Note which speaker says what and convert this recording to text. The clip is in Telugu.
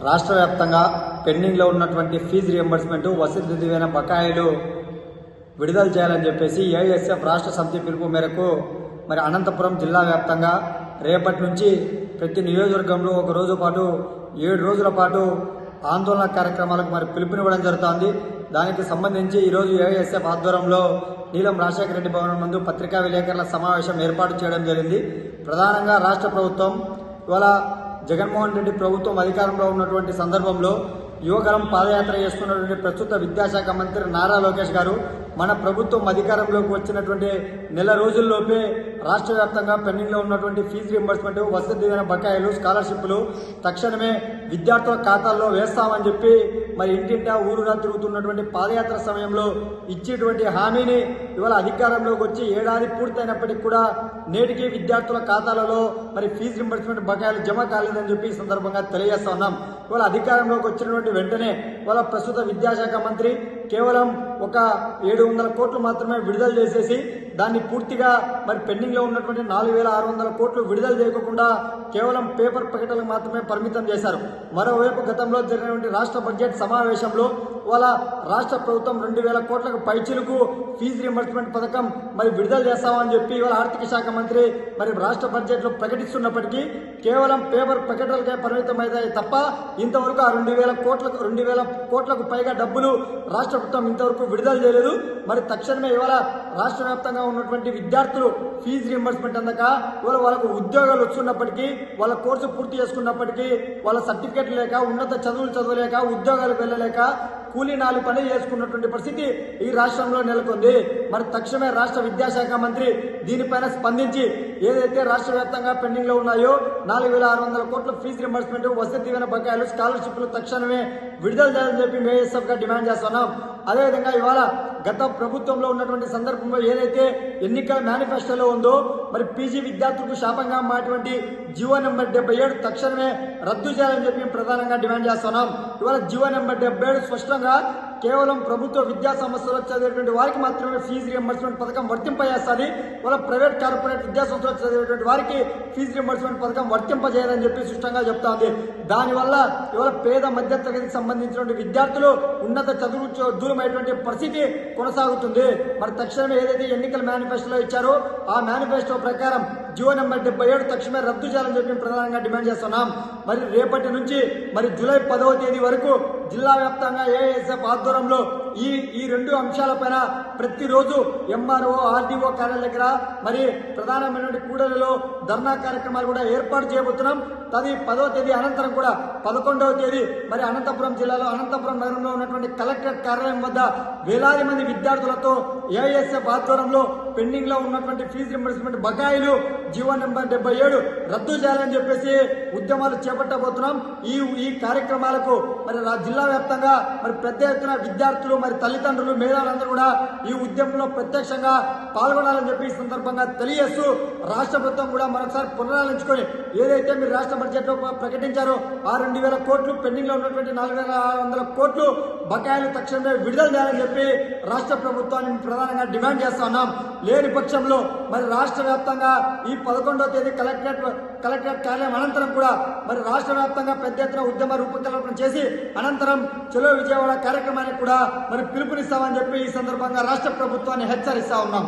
Speaker 1: రాష్ట్ర వ్యాప్తంగా పెండింగ్లో ఉన్నటువంటి ఫీజు రియంబర్స్మెంట్ వసతి దీవెన బకాయిలు విడుదల చేయాలని చెప్పేసి ఏఐఎస్ఎఫ్ రాష్ట్ర సమితి పిలుపు మేరకు మరి అనంతపురం జిల్లా వ్యాప్తంగా రేపటి నుంచి ప్రతి నియోజకవర్గంలో ఒక రోజు పాటు 7 రోజుల పాటు ఆందోళన కార్యక్రమాలకు మరి పిలుపునివ్వడం జరుగుతోంది. దానికి సంబంధించి ఈరోజు ఏఐఎస్ఎఫ్ ఆధ్వర్యంలో నీలం రాజశేఖర రెడ్డి భవనం ముందు పత్రికా విలేకరుల సమావేశం ఏర్పాటు చేయడం జరిగింది. ప్రధానంగా రాష్ట్ర ప్రభుత్వం ఇవాళ జగన్మోహన్ రెడ్డి ప్రభుత్వం అధికారంలో ఉన్నటువంటి సందర్భంలో యువగలం పాదయాత్ర చేస్తున్నటువంటి ప్రస్తుత విద్యాశాఖ మంత్రి నారా లోకేష్ గారు మన ప్రభుత్వం అధికారంలోకి వచ్చినటువంటి నెల రోజుల్లోపే రాష్ట్ర వ్యాప్తంగా పెండింగ్లో ఉన్నటువంటి ఫీజు రింబర్స్మెంట్, వసతి దీవెన బకాయిలు, స్కాలర్షిప్లు తక్షణమే విద్యార్థుల ఖాతాల్లో వేస్తామని చెప్పి మరి ఇంటింటా ఊరురా తిరుగుతున్నటువంటి పాదయాత్ర సమయంలో ఇచ్చేటువంటి హామీని ఇవాళ అధికారంలోకి వచ్చి ఏడాది పూర్తయినప్పటికీ కూడా నేటికి విద్యార్థుల ఖాతాలలో మరి ఫీజు రింబర్స్మెంట్ బకాయిలు జమ కాలేదని చెప్పి ఈ సందర్భంగా తెలియజేస్తా ఉన్నాం. ఇవాళ అధికారంలోకి వచ్చినటువంటి వెంటనే ఇవాళ ప్రస్తుత విద్యాశాఖ మంత్రి కేవలం ఒక 700 కోట్లు మాత్రమే విడుదల చేసేసి దాన్ని పూర్తిగా మరి పెండింగ్ లో ఉన్నటువంటి 4600 కోట్లు విడుదల చేయకుండా కేవలం పేపర్ ప్రకటనలకు మాత్రమే పరిమితం చేశారు. మరోవైపు గతంలో జరిగినటువంటి రాష్ట్ర బడ్జెట్ సమావేశంలో ఇవాళ రాష్ట్ర ప్రభుత్వం 2000 కోట్లకు పైచిలకు ఫీజు రియంబర్స్మెంట్ పథకం మరి విడుదల చేస్తామని చెప్పి ఇవాళ ఆర్థిక శాఖ మంత్రి మరి రాష్ట్ర బడ్జెట్ లో ప్రకటిస్తున్నప్పటికీ కేవలం పేపర్ ప్రకటనలకే పరిమితమవుతాయి తప్ప ఇంతవరకు ఆ 2000 కోట్లకు పైగా డబ్బులు రాష్ట్ర ప్రభుత్వం ఇంతవరకు విడుదల చేయలేదు. మరి తక్షణమే ఇవాళ రాష్ట్ర వ్యాప్తంగా ఉన్నటువంటి విద్యార్థులు ఫీజు రియంబర్స్మెంట్ అందక ఇవాళ వాళ్ళకు ఉద్యోగాలు వస్తున్నప్పటికీ, వాళ్ళ కోర్సు పూర్తి చేసుకున్నప్పటికీ, వాళ్ళ సర్టిఫికెట్ లేక, ఉన్నత చదువులు చదవలేక, ఉద్యోగాలకు వెళ్ళలేక కూలీ నాలి పని చేసుకున్నటువంటి పరిస్థితి ఈ రాష్ట్రంలో నెలకొంది. మరి తక్షణమే రాష్ట్ర విద్యాశాఖ మంత్రి దీనిపైన స్పందించి ఏదైతే రాష్ట్ర వ్యాప్తంగా పెండింగ్ లో ఉన్నాయో 4600 కోట్ల ఫీజు రింబర్స్మెంట్, వసతి దీవెన బకాయిలు, స్కాలర్షిప్లు తక్షణమే విడుదల చేయాలని చెప్పి మేఎస్ఎఫ్ గా డిమాండ్ చేస్తున్నాం. అదేవిధంగా ఇవాళ గత ప్రభుత్వంలో ఉన్నటువంటి సందర్భంలో ఏదైతే ఎన్నికల మేనిఫెస్టోలో ఉందో మరి పీజీ విద్యార్థులకు శాపంగా మాటువంటి జీవో నెంబర్ 77 తక్షణమే రద్దు చేయాలని చెప్పి ప్రధానంగా డిమాండ్ చేస్తున్నాం. ఇవాళ జీవో నెంబర్ 77 స్పష్టంగా కేవలం ప్రభుత్వ విద్యా సంస్థలో చదివేటువంటి వారికి మాత్రమే ఫీజు రియంబర్స్మెంట్ పథకం వర్తింపజేస్తుంది. ఇవాళ ప్రైవేట్ కార్పొరేట్ విద్యా సంస్థలో చదివేటువంటి వారికి ఫీజు రియంబర్స్మెంట్ పథకం వర్తింపజేయదని చెప్పి స్పష్టంగా చెప్తా ఉంది. దానివల్ల ఇవాళ పేద మధ్య తరగతికి సంబంధించినటువంటి విద్యార్థులు ఉన్నత చదువు దూరమైనటువంటి పరిస్థితి కొనసాగుతుంది. మరి తక్షణమే ఏదైతే ఎన్నికల మేనిఫెస్టోలో ఇచ్చారో ఆ మేనిఫెస్టో ప్రకారం జీవో నెంబర్ 77 తక్షణమే రద్దు చేయాలని చెప్పి ప్రధానంగా డిమాండ్ చేస్తున్నాం. మరి రేపటి నుంచి మరి జూలై 10వ తేదీ వరకు జిల్లా వ్యాప్తంగా ఏఐఎస్ఎఫ్ ఆధ్వర్యంలో ఈ 2 అంశాలపైన ప్రతిరోజు ఎంఆర్ఓ, ఆర్డీఓ కార్యాలయం దగ్గర మరి ప్రధానమైనటువంటి కూడలిలో ధర్నా కార్యక్రమాలు కూడా ఏర్పాటు చేయబోతున్నాం. అది 10వ తేదీ అనంతరం కూడా 11వ తేదీ మరి అనంతపురం జిల్లాలో అనంతపురం నగరంలో ఉన్నటువంటి కలెక్టరేట్ కార్యాలయం వద్ద వేలాది మంది విద్యార్థులతో ఏఐఎస్ఎఫ్ ఆధ్వర్యంలో పెండింగ్ లో ఉన్నటువంటి ఫీజు రింబర్స్మెంట్ బకాయిలు జీవో నెంబర్ 77 రద్దు చేయాలని చెప్పేసి ఉద్యమాలు చేపట్టబోతున్నాం. ఈ కార్యక్రమాలకు మరి జిల్లా వ్యాప్తంగా మరి పెద్ద ఎత్తున విద్యార్థులు, మరి తల్లిదండ్రులు, మేధావులందరూ కూడా ఈ ఉద్యమంలో ప్రత్యక్షంగా పాల్గొనాలని చెప్పి ఈ సందర్భంగా తెలియజేస్తూ రాష్ట్ర ప్రభుత్వం కూడా మరొకసారి పునరాలోచించుకొని ఏదైతే మీరు రాష్ట్ర బడ్జెట్ లో ప్రకటించారో ఆ 2000 కోట్లు పెండింగ్ లో ఉన్నటువంటి 4600 కోట్లు బకాయిలు తక్షణమే విడుదల చేయాలని చెప్పి రాష్ట్ర ప్రభుత్వాన్ని ప్రధానంగా డిమాండ్ చేస్తా ఉన్నాం. లేని పక్షంలో మరి రాష్ట్ర వ్యాప్తంగా ఈ 11వ తేదీ కలెక్టరేట్ కార్యాలయం అనంతరం కూడా మరి రాష్ట్ర వ్యాప్తంగా పెద్ద ఎత్తున ఉద్యమ రూపకల్పన చేసి అనంతరం చలో విజయవాడ కార్యక్రమానికి కూడా మరి పిలుపునిస్తామని చెప్పి ఈ సందర్భంగా రాష్ట్ర ప్రభుత్వాన్ని హెచ్చరిస్తా ఉన్నాం.